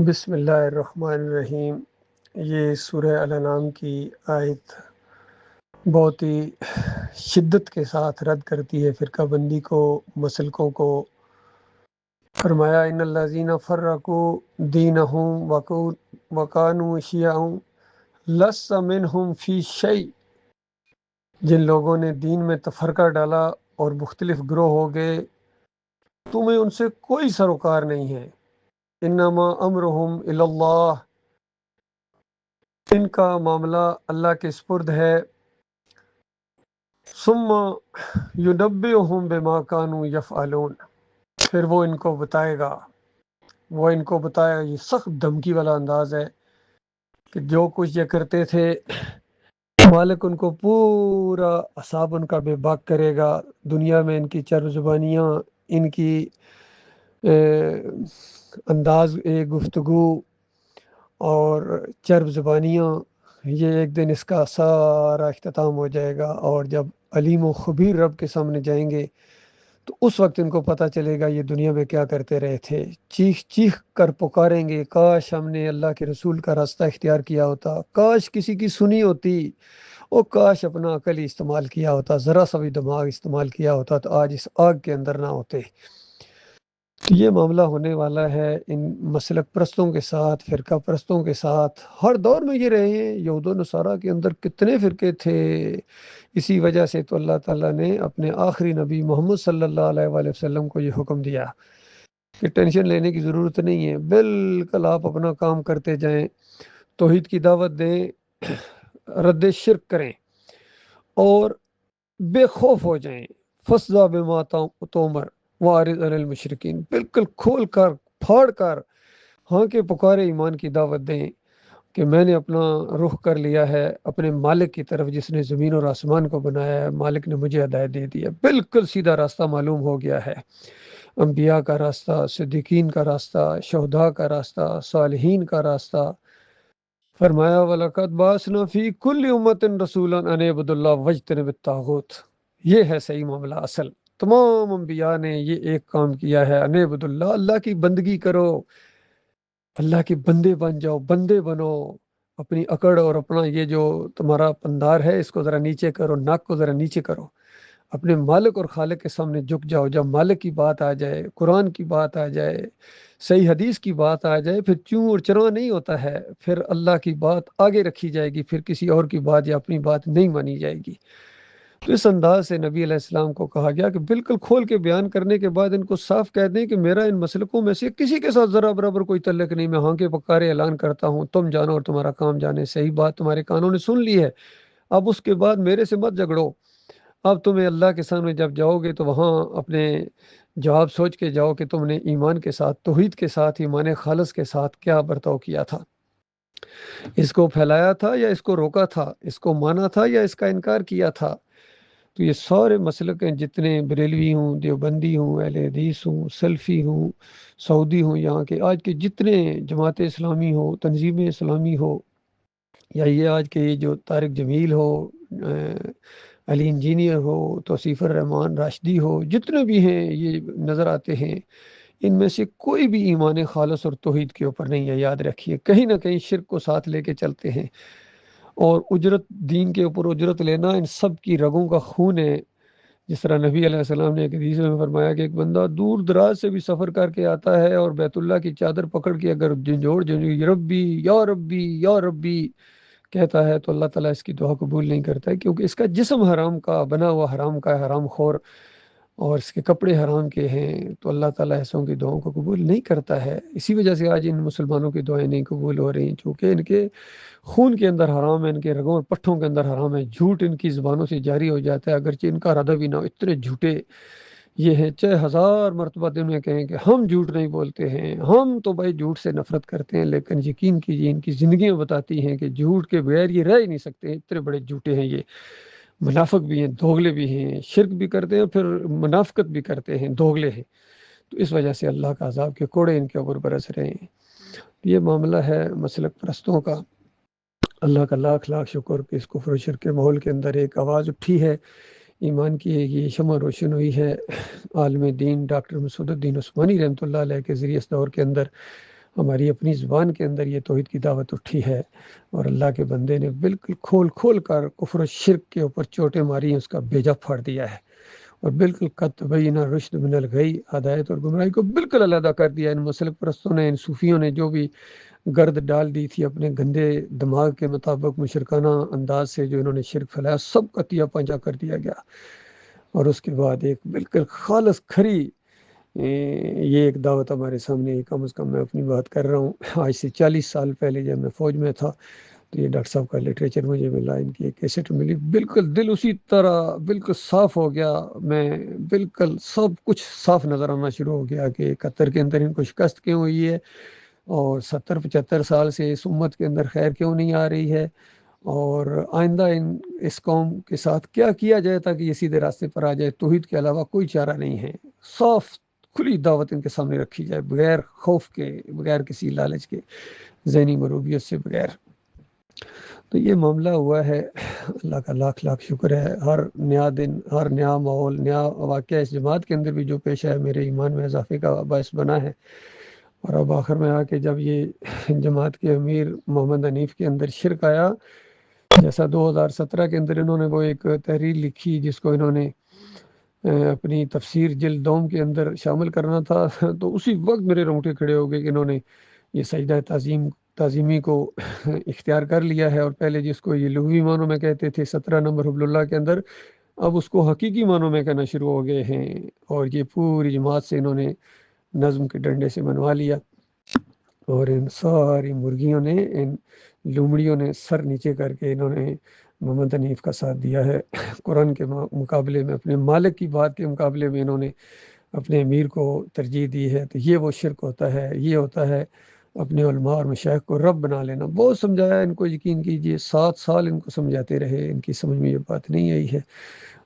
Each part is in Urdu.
بسم اللہ الرحمن الرحیم۔ یہ سورہ الانعام کی آیت بہت ہی شدت کے ساتھ رد کرتی ہے فرقہ بندی کو، مسلکوں کو۔ فرمایا ان الذین فرقوا دینہم وکانوا شیعا لست منہم فی شیء، جن لوگوں نے دین میں تفرقہ ڈالا اور مختلف گروہ ہو گئے، تمہیں ان سے کوئی سروکار نہیں ہے۔ انما امرہم الی اللہ، ان کا معاملہ اللہ کے سپرد ہے۔ ثم ینبئہم بما کانوا یفعلون، پھر وہ ان کو بتائے گا، یہ سخت دھمکی والا انداز ہے کہ جو کچھ یہ کرتے تھے مالک ان کو پورا عذاب ان کا بے باک کرے گا۔ دنیا میں ان کی چرب زبانیاں، ان کی انداز گفتگو اور چرب زبانیاں، یہ ایک دن اس کا سارا اختتام ہو جائے گا، اور جب علیم و خبیر رب کے سامنے جائیں گے تو اس وقت ان کو پتہ چلے گا یہ دنیا میں کیا کرتے رہے تھے۔ چیخ چیخ کر پکاریں گے، کاش ہم نے اللہ کے رسول کا راستہ اختیار کیا ہوتا، کاش کسی کی سنی ہوتی، اور کاش اپنا عقل ہی استعمال کیا ہوتا، ذرا سا بھی دماغ استعمال کیا ہوتا تو آج اس آگ کے اندر نہ ہوتے۔ یہ معاملہ ہونے والا ہے ان مسلک پرستوں کے ساتھ، فرقہ پرستوں کے ساتھ۔ ہر دور میں یہ رہے ہیں۔ یہود و نصارہ کے اندر کتنے فرقے تھے، اسی وجہ سے تو اللہ تعالیٰ نے اپنے آخری نبی محمد صلی اللہ علیہ وآلہ وسلم کو یہ حکم دیا کہ ٹینشن لینے کی ضرورت نہیں ہے، بالکل آپ اپنا کام کرتے جائیں، توحید کی دعوت دیں، رد شرک کریں اور بے خوف ہو جائیں۔ فَاصْدَعْ بِمَا تُؤْمَرُ وَأَعْرِضْ عَنِ الْمُشْرِكِينَ، بالکل کھول کر پھاڑ کر ہاں کے پکارے ایمان کی دعوت دیں کہ میں نے اپنا رخ کر لیا ہے اپنے مالک کی طرف، جس نے زمین اور آسمان کو بنایا ہے۔ مالک نے مجھے ہدایت دے دی ہے، بالکل سیدھا راستہ معلوم ہو گیا ہے۔ انبیاء کا راستہ، صدیقین کا راستہ، شہداء کا راستہ، صالحین کا راستہ۔ فرمایا وَلَقَدْ بَعَثْنَا فِي كُلِّ أُمَّةٍ رَسُولًا أَنِ اعْبُدُوا اللَّهَ وَاجْتَنِبُوا الطَّاغُوتَ۔ یہ ہے صحیح معاملہ اصل۔ تمام انبیاء نے یہ ایک کام کیا ہے، أَنِ اعْبُدُوا اللَّهَ، اللہ کی بندگی کرو، اللہ کے بندے بن جاؤ، بندے بنو۔ اپنی اکڑ اور اپنا یہ جو تمہارا پندار ہے اس کو ذرا نیچے کرو، ناک کو ذرا نیچے کرو، اپنے مالک اور خالق کے سامنے جھک جاؤ۔ جب مالک کی بات آ جائے، قرآن کی بات آ جائے، صحیح حدیث کی بات آ جائے، پھر چوں اور چراں نہیں ہوتا ہے، پھر اللہ کی بات آگے رکھی جائے گی، پھر کسی اور کی بات یا اپنی بات نہیں مانی جائے گی۔ تو اس انداز سے نبی علیہ السلام کو کہا گیا کہ بالکل کھول کے بیان کرنے کے بعد ان کو صاف کہہ دیں کہ میرا ان مسلکوں میں سے کسی کے ساتھ ذرا برابر کوئی تعلق نہیں، میں ہاں کے پکارے اعلان کرتا ہوں، تم جانو اور تمہارا کام جانے، صحیح بات تمہارے کانوں نے سن لی ہے، اب اس کے بعد میرے سے مت جھگڑو۔ اب تمہیں اللہ کے سامنے جب جاؤ گے تو وہاں اپنے جواب سوچ کے جاؤ کہ تم نے ایمان کے ساتھ، توحید کے ساتھ، ایمان خالص کے ساتھ کیا برتاؤ کیا تھا، اس کو پھیلایا تھا یا اس کو روکا تھا، اس کو مانا تھا یا اس کا انکار کیا تھا۔ تو یہ سارے مسلک ہیں، جتنے بریلوی ہوں، دیوبندی ہوں، اہل حدیث ہوں، سلفی ہوں، سعودی ہوں، یہاں کے آج کے جتنے جماعت اسلامی ہو، تنظیم اسلامی ہو، یا یہ آج کے یہ جو طارق جمیل ہو، علی انجینئر ہو، توصیف الرحمان راشدی ہو، جتنے بھی ہیں یہ نظر آتے ہیں، ان میں سے کوئی بھی ایمان خالص اور توحید کے اوپر نہیں ہے۔ یاد رکھیے کہیں نہ کہیں شرک کو ساتھ لے کے چلتے ہیں، اور اجرت، دین کے اوپر اجرت لینا ان سب کی رگوں کا خون ہے۔ جس طرح نبی علیہ السلام نے ایک حدیث میں فرمایا کہ ایک بندہ دور دراز سے بھی سفر کر کے آتا ہے اور بیت اللہ کی چادر پکڑ کے اگر جھنجھوڑ ربی یا ربی یا ربی کہتا ہے تو اللہ تعالیٰ اس کی دعا قبول نہیں کرتا ہے، کیونکہ اس کا جسم حرام کا بنا ہوا، حرام کا حرام خور، اور اس کے کپڑے حرام کے ہیں، تو اللہ تعالیٰ ایسوں کی دعاؤں کو قبول نہیں کرتا ہے۔ اسی وجہ سے آج ان مسلمانوں کی دعائیں نہیں قبول ہو رہی ہیں، چونکہ ان کے خون کے اندر حرام ہے، ان کے رگوں اور پٹھوں کے اندر حرام ہے، جھوٹ ان کی زبانوں سے جاری ہو جاتا ہے، اگرچہ ان کا ارادہ بھی نہ ہو، اتنے جھوٹے یہ ہیں، چاہے 1000 مرتبہ دن میں کہیں کہ ہم جھوٹ نہیں بولتے ہیں، ہم تو بھائی جھوٹ سے نفرت کرتے ہیں، لیکن یقین کیجیے ان کی زندگیاں بتاتی ہیں کہ جھوٹ کے بغیر یہ رہ ہی نہیں سکتے، اتنے بڑے جھوٹے ہیں یہ، منافق بھی ہیں، دوغلے بھی ہیں، شرک بھی کرتے ہیں، پھر منافقت بھی کرتے ہیں، دوغلے ہیں، تو اس وجہ سے اللہ کا عذاب کے کوڑے ان کے اوپر برس رہے ہیں۔ یہ معاملہ ہے مسلک پرستوں کا۔ اللہ کا لاکھ لاکھ شکر کہ اس کفر و شرک کے ماحول کے اندر ایک آواز اٹھی ہے، ایمان کی یہ شمع روشن ہوئی ہے۔ عالم دین ڈاکٹر مسعود الدین عثمانی رحمۃ اللہ علیہ کے ذریعے اس دور کے اندر ہماری اپنی زبان کے اندر یہ توحید کی دعوت اٹھی ہے، اور اللہ کے بندے نے بالکل کھول کھول کر کفر و شرک کے اوپر چوٹیں ماری ہیں، اس کا بیجا پھاڑ دیا ہے، اور بالکل قد تبین رشد من الغی، ہدایت اور گمراہی کو بالکل علیحدہ کر دیا۔ ان مسلک پرستوں نے، ان صوفیوں نے جو بھی گرد ڈال دی تھی اپنے گندے دماغ کے مطابق مشرکانہ انداز سے جو انہوں نے شرک پھیلایا، سب کا تیا پنجا کر دیا گیا، اور اس کے بعد ایک بالکل خالص کھری یہ ایک دعوت ہمارے سامنے ہے۔ کم از کم میں اپنی بات کر رہا ہوں، آج سے 40 سال پہلے جب میں فوج میں تھا تو یہ ڈاکٹر صاحب کا لٹریچر مجھے ملا، ان کی ایک کیسٹ ملی، بالکل دل اسی طرح بالکل صاف ہو گیا، میں بالکل سب کچھ صاف نظر آنا شروع ہو گیا کہ 71 کے اندر ان کو شکست کیوں ہوئی ہے، اور 70-75 سال سے اس امت کے اندر خیر کیوں نہیں آ رہی ہے، اور آئندہ اس قوم کے ساتھ کیا کیا جائے تاکہ یہ سیدھے راستے پر آ جائے۔ توحید کے علاوہ کوئی چارہ نہیں ہے، صاف کھلی دعوت ان کے سامنے رکھی جائے، بغیر خوف کے، بغیر کسی لالچ کے، ذہنی مروبیت سے بغیر۔ تو یہ معاملہ ہوا ہے، اللہ کا لاکھ لاکھ شکر ہے۔ ہر نیا دن، ہر نیا ماحول، نیا واقعہ اس جماعت کے اندر بھی جو پیش ہے میرے ایمان میں اضافے کا باعث بنا ہے، اور اب آخر میں آ کے جب یہ جماعت کے امیر محمد حنیف کے اندر شرک آیا، جیسا 2017 کے اندر انہوں نے وہ ایک تحریر لکھی جس کو انہوں نے اپنی تفسیر جلد دوم کے اندر شامل کرنا تھا، تو اسی وقت میرے رونگٹے کھڑے ہو گئے کہ انہوں نے یہ سجدہ تعظیمی کو اختیار کر لیا ہے، اور پہلے جس کو یہ لغوی معنوں میں کہتے تھے 17 نمبر حبل اللہ کے اندر، اب اس کو حقیقی معنوں میں کہنا شروع ہو گئے ہیں، اور یہ پوری جماعت سے انہوں نے نظم کے ڈنڈے سے منوا لیا، اور ان ساری مرغیوں نے، ان لومڑیوں نے سر نیچے کر کے انہوں نے محمد حنیف کا ساتھ دیا ہے۔ قرآن کے مقابلے میں، اپنے مالک کی بات کے مقابلے میں انہوں نے اپنے امیر کو ترجیح دی ہے، تو یہ وہ شرک ہوتا ہے، یہ ہوتا ہے اپنے علماء اور مشائخ کو رب بنا لینا۔ بہت سمجھایا ان کو، یقین کیجئے 7 سال ان کو سمجھاتے رہے، ان کی سمجھ میں یہ بات نہیں آئی ہے۔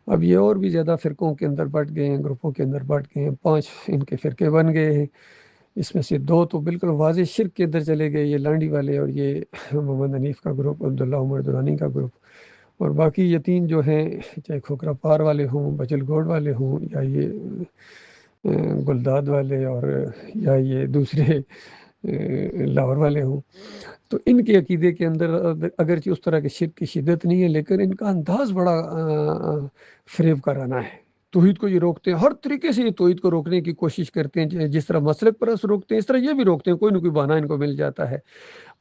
اب یہ اور بھی زیادہ فرقوں کے اندر بٹ گئے ہیں، گروپوں کے اندر بٹ گئے ہیں، 5 ان کے فرقے بن گئے ہیں، اس میں سے 2 تو بالکل واضح شرک کے اندر چلے گئے، یہ لانڈی والے اور یہ محمد حنیف کا گروپ، عبداللہ عمر درانی کا گروپ، اور باقی یہ 3 جو ہیں، چاہے کھوکھرا پار والے ہوں، بچل گوڑ والے ہوں، یا یہ گلداد والے، اور یا یہ دوسرے لاہور والے ہوں، تو ان کے عقیدے کے اندر اگرچہ اس طرح کے شرک کی شدت نہیں ہے، لیکن ان کا انداز بڑا فریب کرانا ہے۔ توحید کو یہ روکتے ہیں، ہر طریقے سے یہ توحید کو روکنے کی کوشش کرتے ہیں، جس طرح مسلک پرست روکتے ہیں اس طرح یہ بھی روکتے ہیں، کوئی نہ کوئی بہانہ ان کو مل جاتا ہے۔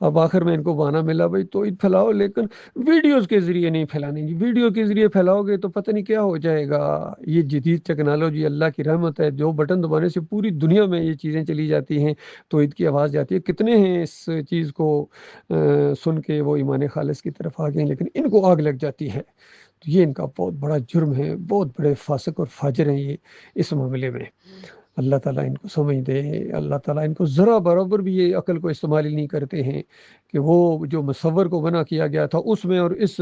اب آخر میں ان کو بہانہ ملا، بھائی توحید پھیلاؤ، لیکن ویڈیوز کے ذریعے نہیں پھیلانی، ویڈیو کے ذریعے پھیلاؤ گے تو پتہ نہیں کیا ہو جائے گا۔ یہ جدید ٹیکنالوجی اللہ کی رحمت ہے، جو بٹن دبانے سے پوری دنیا میں یہ چیزیں چلی جاتی ہیں، توحید کی آواز جاتی ہے، کتنے ہیں اس چیز کو سن کے وہ ایمان خالص کی طرف آ گئے، لیکن ان کو آگ لگ جاتی ہے۔ تو یہ ان کا بہت بڑا جرم ہے، بہت بڑے فاسق اور فاجر ہیں یہ اس معاملے میں۔ اللہ تعالیٰ ان کو سمجھ دے، اللہ تعالیٰ ان کو ذرا برابر بھی یہ عقل کو استعمال ہی نہیں کرتے ہیں کہ وہ جو مصور کو بنا کیا گیا تھا اس میں اور اس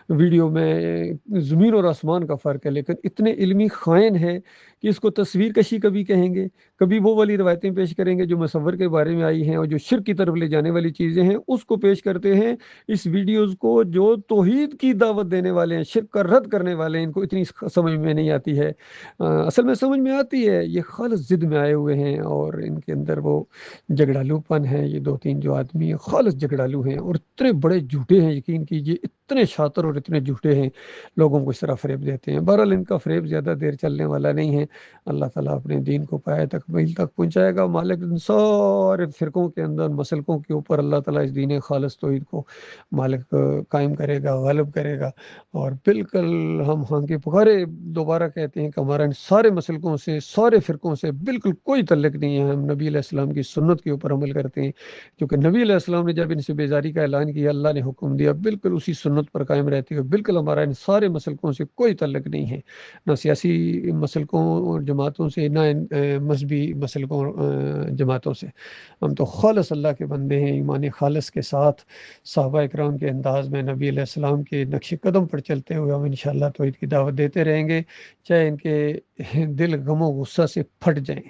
ویڈیو میں زمین اور آسمان کا فرق ہے، لیکن اتنے علمی خائن ہیں کہ اس کو تصویر کشی کبھی کہیں گے، کبھی وہ والی روایتیں پیش کریں گے جو مصور کے بارے میں آئی ہیں اور جو شرک کی طرف لے جانے والی چیزیں ہیں اس کو پیش کرتے ہیں، اس ویڈیوز کو جو توحید کی دعوت دینے والے ہیں، شرک کا رد کرنے والے ہیں، ان کو اتنی سمجھ میں نہیں آتی ہے۔ اصل میں سمجھ میں آتی ہے، یہ خالص ضد میں آئے ہوئے ہیں، اور ان کے اندر وہ جھگڑالو پن ہے، یہ 2-3 جو آدمی ہیں خالص جھگڑالو ہیں، اور اتنے بڑے جھوٹے ہیں، یقین کیجئے اتنے شاطر اور اتنے جھوٹے ہیں، لوگوں کو اس طرح فریب دیتے ہیں۔ بہرحال ان کا فریب زیادہ دیر چلنے والا نہیں ہے، اللہ تعالیٰ اپنے دین کو پائے تکمیل تک پہنچائے گا، مالک ان سارے فرقوں کے اندر، مسلکوں کے اوپر اللہ تعالیٰ اس دین خالص توحید کو مالک قائم کرے گا، غالب کرے گا، اور بالکل ہم ہانکے پکارے دوبارہ کہتے ہیں کہ ہمارا ان سارے مسلکوں سے، سارے فرقوں سے بالکل کوئی تعلق نہیں ہے، ہم نبی علیہ السلام کی سنت کے اوپر عمل کرتے ہیں، کیونکہ نبی علیہ السلام نے جب ان سے بیزاری کا اعلان کیا، اللہ نے حکم دیا، بالکل اسی سنت پر قائم رہتے ہوئے بالکل ہمارا ان سارے مسلکوں سے کوئی تعلق نہیں ہے، نہ سیاسی مسلکوں اور جماعتوں سے، نہ مذہبی مسلکوں جماعتوں سے، ہم تو خالص اللہ کے بندے ہیں، ایمان خالص کے ساتھ صحابہ اکرام کے انداز میں نبی علیہ السلام کے نقش قدم پر چلتے ہوئے ہم انشاءاللہ توحید کی دعوت دیتے رہیں گے، چاہے ان کے دل غم و غصہ سے پھٹ جائیں۔